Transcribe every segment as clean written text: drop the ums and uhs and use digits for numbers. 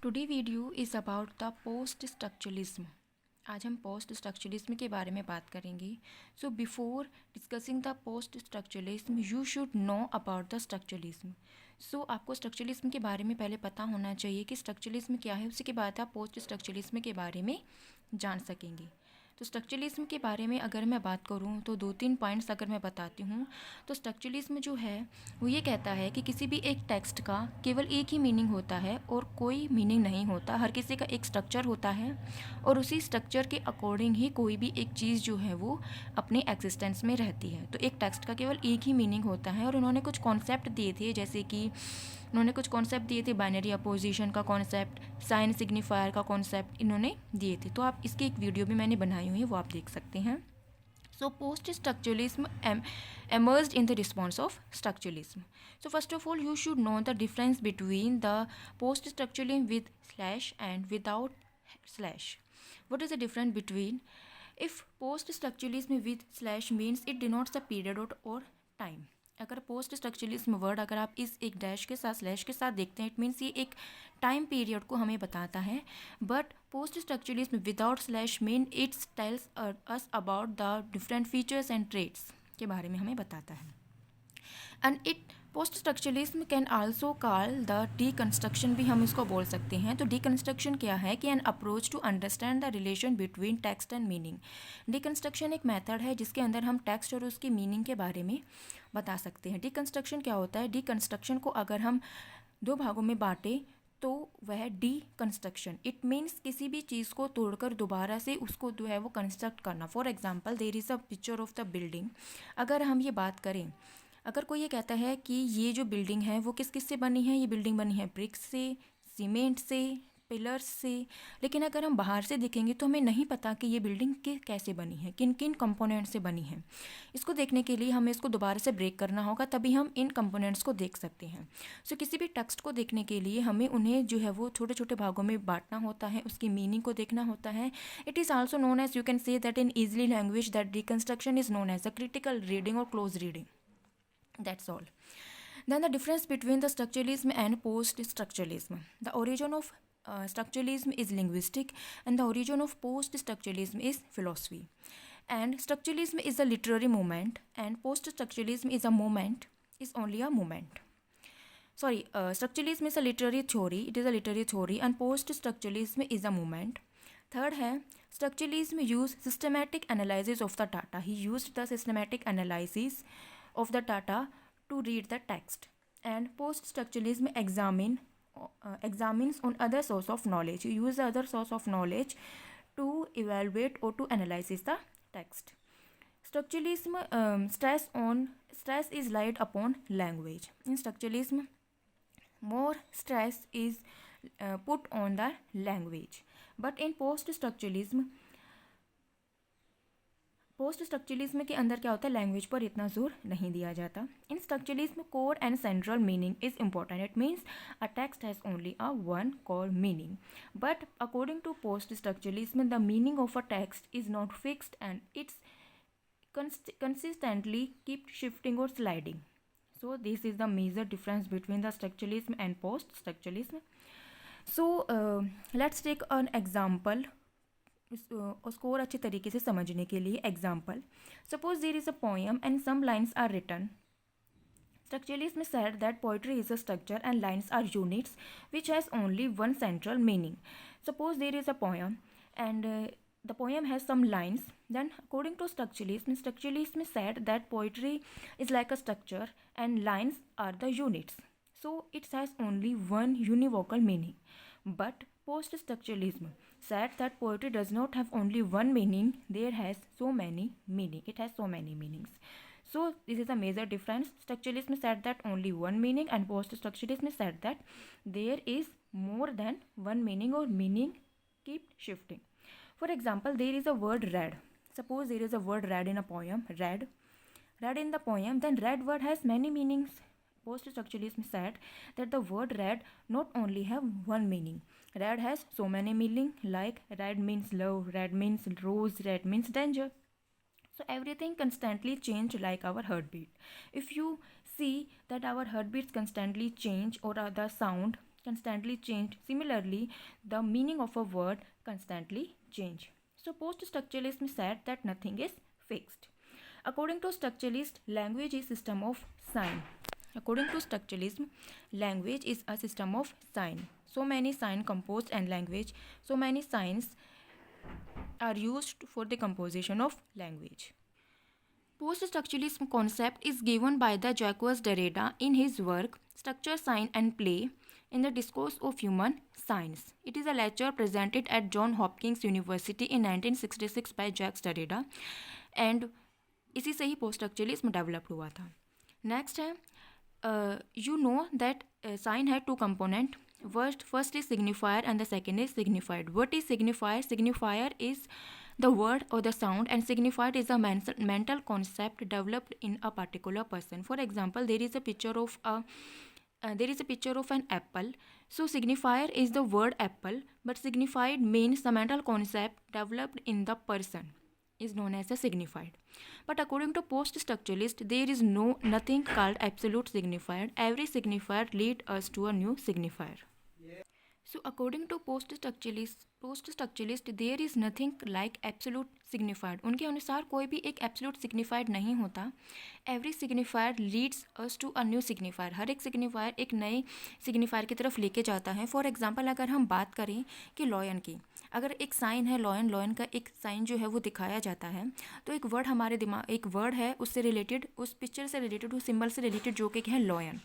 Today video is about the post structuralism. आज हम post structuralism के बारे में बात करेंगे। So before discussing the post structuralism you should know about the structuralism. So आपको स्ट्रक्चरलिज्म के बारे में पहले पता होना चाहिए कि स्ट्रक्चरलिज्म क्या है, उसके बाद आप पोस्ट स्ट्रक्चरलिज्म के बारे में जान सकेंगे। तो स्ट्रक्चरलिज्म के बारे में अगर मैं बात करूं तो 2-3 पॉइंट्स अगर मैं बताती हूं तो स्ट्रक्चरलिज्म जो है वो ये कहता है कि किसी भी एक टेक्स्ट का केवल एक ही मीनिंग होता है और कोई मीनिंग नहीं होता। हर किसी का एक स्ट्रक्चर होता है और उसी स्ट्रक्चर के अकॉर्डिंग ही कोई भी एक चीज़ जो है वो अपने एग्जिस्टेंस में रहती है। तो एक टेक्स्ट का केवल एक ही मीनिंग होता है और उन्होंने कुछ कॉन्सेप्ट दिए थे, जैसे कि उन्होंने कुछ कॉन्सेप्ट दिए थे, बाइनरी अपोजिशन का कॉन्सेप्ट, साइन सिग्निफायर का कॉन्सेप्ट इन्होंने दिए थे। तो आप इसकी एक वीडियो भी मैंने बनाई हुई है, वो आप देख सकते हैं। So post-structuralism emerged in the response of structuralism. So first of all, you should know the difference between the post-structuralism with slash and without slash. What is the difference between? If post-structuralism with slash means it denotes a period or time. अगर post structuralism word अगर आप इस एक dash के साथ slash के साथ देखते हैं, इट मीन्स ये एक टाइम पीरियड को हमें बताता है। But post structuralism without slash mean it's tells us about the different features and traits के बारे में हमें बताता है। And it post structuralism can also call the deconstruction भी हम इसको बोल सकते हैं। तो डीकंस्ट्रक्शन क्या है कि an approach to understand the relation between text and meaning. Deconstruction एक मेथड है जिसके अंदर हम टेक्स्ट और उसकी मीनिंग के बारे में बता सकते हैं। डीकंस्ट्रक्शन क्या होता है? डीकंस्ट्रक्शन को अगर हम दो भागों में बांटें तो वह डीकंस्ट्रक्शन, इट मीन्स किसी भी चीज़ को तोड़कर दोबारा से उसको जो है वो कंस्ट्रक्ट करना। For example there is a picture of the building. अगर हम ये बात करें, अगर कोई ये कहता है कि ये जो बिल्डिंग है वो किस किस से बनी है, ये बिल्डिंग बनी है ब्रिक्स से, सीमेंट से, पिलर्स से, लेकिन अगर हम बाहर से देखेंगे तो हमें नहीं पता कि ये बिल्डिंग कैसे बनी है, किन किन कंपोनेंट से बनी है। इसको देखने के लिए हमें इसको दोबारा से ब्रेक करना होगा, तभी हम इन कंपोनेंट्स को देख सकते हैं। सो किसी भी टेक्स्ट को देखने के लिए हमें उन्हें जो है वो छोटे छोटे भागों में बांटना होता है, उसकी मीनिंग को देखना होता है। It is also known as, you can say that in easily language that deconstruction is known as a critical reading और close reading. That's all. Then the difference between the structuralism and post-structuralism. The origin of structuralism is linguistic and the origin of post-structuralism is philosophy. And structuralism is a literary movement and post-structuralism is a movement, is only a movement. Structuralism is a literary theory, it is a literary theory, and post-structuralism is a movement. Third है, structuralism use systematic analysis of the data. He used the systematic analysis of the data to read the text. And post-structuralism examines on other source of knowledge. You use the other source of knowledge to evaluate or to analyze the text. Structuralism stress is laid upon language. In structuralism, more stress is put on the language. But in post structuralism के अंदर क्या होता है, language पर इतना जोर नहीं दिया जाता। In structuralism core and central meaning is important. It means a text has only a one core meaning, but according to post structuralism the meaning of a text is not fixed and it's consistently keep shifting or sliding. So this is the major difference between the structuralism and post structuralism. So let's take an example उसको और अच्छे तरीके से समझने के लिए। Example, suppose there is a poem and some lines are written. Structuralism said that poetry is a structure and lines are units which has only one central meaning. Suppose there is a poem and the poem has some lines. Then according to structuralism said that poetry is like a structure and lines are the units. So it has only one univocal meaning. But post-structuralism said that poetry does not have only one meaning, there has so many meaning. It has so many meanings. So this is a major difference. Structuralism said that only one meaning and post-structuralism said that there is more than one meaning or meaning keep shifting. For example, there is a word red. Suppose there is a word red in a poem, red in the poem, then red word has many meanings. Post-structuralism said that the word red not only have one meaning, red has so many meaning, like red means love, red means rose, red means danger. So everything constantly change like our heartbeat. If you see that our heartbeats constantly change or the sound constantly change. Similarly, the meaning of a word constantly change. So post-structuralism said that nothing is fixed. According to structuralist, language is system of sign. According to structuralism, language is a system of sign. So many sign composed and language. So many signs are used for the composition of language. Post-structuralism concept is given by the Jacques Derrida in his work Structure, Sign and Play in the Discourse of Human Science. It is a lecture presented at Johns Hopkins University in 1966 by Jacques Derrida and इसी से ही post structuralism develop हुआ था. Next है you know that sign है two component. First is signifier and the second is signified. What is signifier? Signifier is the word or the sound, and signified is a mental concept developed in a particular person. For example, there is a picture of an apple. So signifier is the word apple, but signified means the mental concept developed in the person is known as a signified. But according to post-structuralist, there is nothing called absolute signifier. Every signifier leads us to a new signifier. So according to post-structuralist, there is nothing like absolute signified. उनके अनुसार कोई भी एक absolute signified नहीं होता. Every signifier leads us to a new signifier. हर एक signifier एक नए signifier की तरफ लेके जाता है. For example, अगर हम बात करें कि लॉयन की, अगर एक साइन है लॉयन का एक साइन जो है वो दिखाया जाता है, तो एक वर्ड हमारे दिमाग, एक वर्ड है उससे रिलेटेड, उस पिक्चर से रिलेटेड, उस सिंबल से रिलेटेड, जो कि है लॉयन.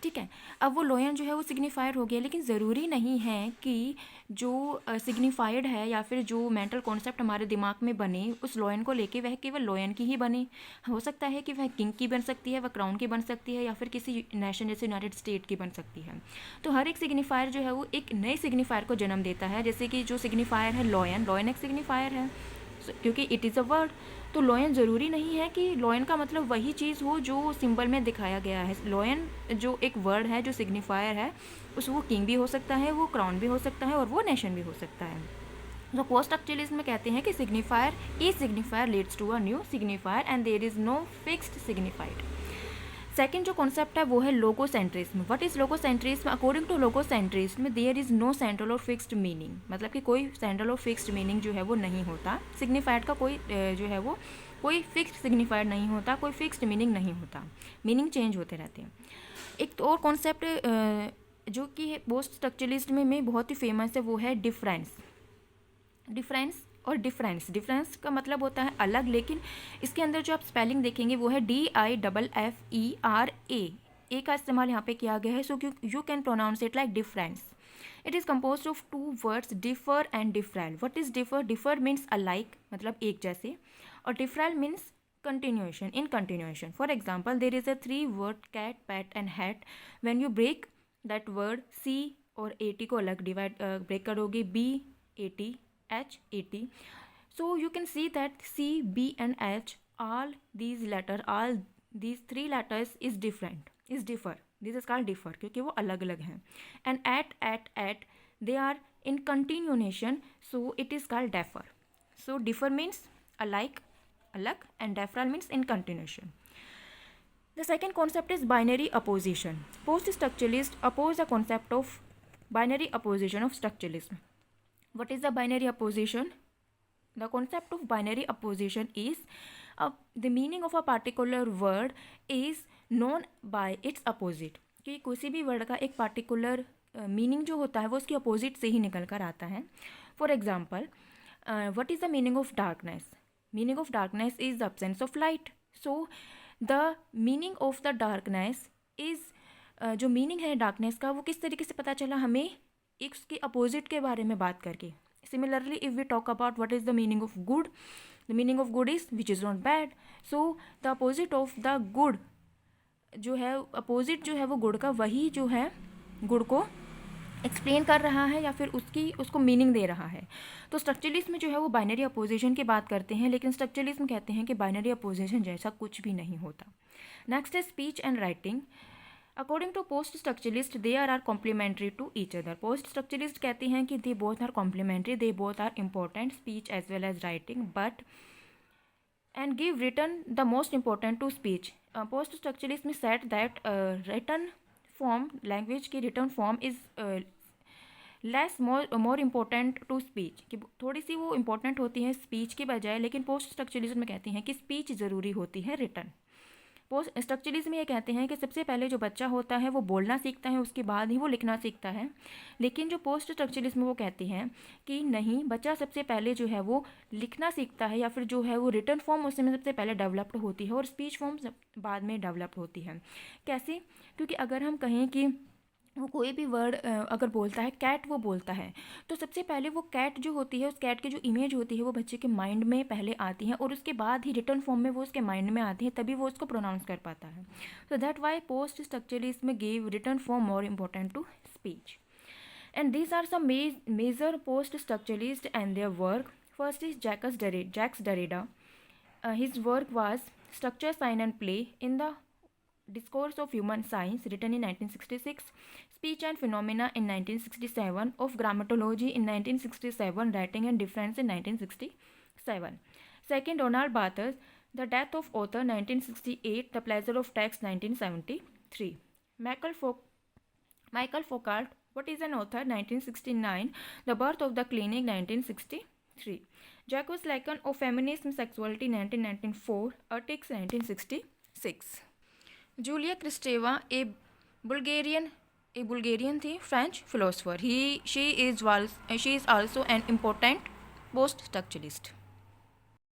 ठीक है, अब वो लॉयन जो है वो सिग्निफायर हो गया, लेकिन ज़रूरी नहीं है कि जो सिग्निफाइड है या फिर जो मेंटल कॉन्सेप्ट हमारे दिमाग में बने उस लॉयन को लेके वह केवल लॉयन की ही बने. हो सकता है कि वह किंग की बन सकती है, वह क्राउन की बन सकती है, या फिर किसी नेशन जैसे यूनाइटेड स्टेट की बन सकती है. तो हर एक सिग्निफायर जो है वो एक नए सिग्निफायर को जन्म देता है. जैसे कि जो सिग्निफायर है लॉयन एक सिग्निफायर है क्योंकि इट इज़ अ वर्ड. तो लॉयन ज़रूरी नहीं है कि लॉयन का मतलब वही चीज़ हो जो सिंबल में दिखाया गया है. लॉयन जो एक वर्ड है, जो सिग्निफायर है, वो किंग भी हो सकता है, वो क्राउन भी हो सकता है, और वो नेशन भी हो सकता है. तो पोस्ट स्ट्रक्चरलिज्म में कहते हैं कि signifier leads to a new signifier and there is no fixed signified. Second जो कॉन्सेप्ट है वो है logocentrism. What is logocentrism? According to logocentrism there is no central और फिक्स्ड मीनिंग. मतलब कि कोई सेंट्रल और फिक्स्ड मीनिंग जो है वो नहीं होता. सिग्निफाइड का कोई जो है वो कोई फिक्स्ड सिग्निफाइड नहीं होता, कोई फिक्स्ड मीनिंग नहीं होता, मीनिंग चेंज होते रहते हैं. एक तो और कॉन्सेप्ट जो कि पोस्ट स्ट्रक्चरलिज्म में बहुत ही फेमस है वो है डिफरेंस और डिफरेंस का मतलब होता है अलग, लेकिन इसके अंदर जो आप स्पेलिंग देखेंगे वो है DIFFERA. ए का इस्तेमाल यहाँ पे किया गया है. So you can pronounce it like difference. It is compose of two words, differ and different. What is differ? Differ means alike, मतलब एक जैसे, और different means continuation, in continuation. For example, there is a 3 word cat, pat and hat. When you break that word, C और AT को अलग break करोगे, BATHAT. So you can see that C, B and H, all these 3 letters is differ. This is called differ क्योंकि वो अलग अलग हैं. And at they are in continuation, so it is called differ. So differ means alike, अलग, and differ means in continuation. The second concept is binary opposition. Post-structuralists oppose the concept of binary opposition of structuralism. What is the binary opposition? The concept of binary opposition is the meaning of a particular word is known by its opposite. कि किसी भी word का एक particular meaning जो होता है वो उसकी अपोजिट से ही निकल कर आता है. For example, what is the meaning of darkness? Meaning of darkness is the absence of light. So the meaning of the darkness is, जो मीनिंग है डार्कनेस का वो किस तरीके से पता चला हमें? एक उसके अपोजिट के बारे में बात करके. Similarly, if we talk about what is the meaning of good, the meaning of good is which is not bad. So the opposite of the good जो है, अपोजिट जो है वो गुड का, वही जो है गुड को एक्सप्लेन कर रहा है या फिर उसको मीनिंग दे रहा है. तो स्ट्रक्चरलिज्म में जो है वो बाइनरी अपोजिशन की बात करते हैं, लेकिन स्ट्रक्चरलिज्म कहते हैं कि बाइनरी अपोजिशन जैसा कुछ भी नहीं होता. नेक्स्ट है speech and writing. According to post structuralist they are complementary to each other. Post structuralist कहते हैं कि they both are complementary, they both are important, speech as well as writing, but and give written the most important to speech. Post structuralist में set that written form, language की written form is less more important to speech, कि थोड़ी सी वो important होती है speech के बजाय, लेकिन पोस्ट स्ट्रक्चरलिज्म में कहते हैं कि स्पीच ज़रूरी होती है रिटर्न। पोस्ट स्ट्रक्चरलिज्म ये कहते हैं कि सबसे पहले जो बच्चा होता है वो बोलना सीखता है, उसके बाद ही वो लिखना सीखता है। लेकिन जो पोस्ट स्ट्रक्चरलिज्म वो कहते हैं कि नहीं, बच्चा सबसे पहले जो है वो लिखना सीखता है, या फिर जो है वो रिटर्न फॉर्म उसमें सबसे पहले डेवलप्ड होती है और स्पीच फॉर्म बाद में डेवलप्ड होती है। कैसे? क्योंकि अगर हम कहें कि वो कोई भी वर्ड अगर बोलता है, कैट वो बोलता है, तो सबसे पहले वो कैट जो होती है, उस कैट की जो इमेज होती है वो बच्चे के माइंड में पहले आती है और उसके बाद ही रिटर्न फॉर्म में वो उसके माइंड में आती है, तभी वो उसको प्रोनाउंस कर पाता है। So that why post structuralism give return form more important to speech. And these are some major post-structuralists and their work. First is Jacques Derrida. His work was Structure, Sign and Play in the Discourse of Human Science, written in 1966, Speech and Phenomena in 1967, of Grammatology in 1967, Writing and Difference in 1967. Second, Donald Bathurst, The Death of Author 1968, The Pleasure of Text 1973. Michael Foucault, What is an Author 1969, The Birth of the Clinic 1963. Jacques Lacan, of Feminism, Sexuality 1994, Ethics 1966. Julia Kristeva, a Bulgarian थी, French philosopher. She is also an important post-structuralist.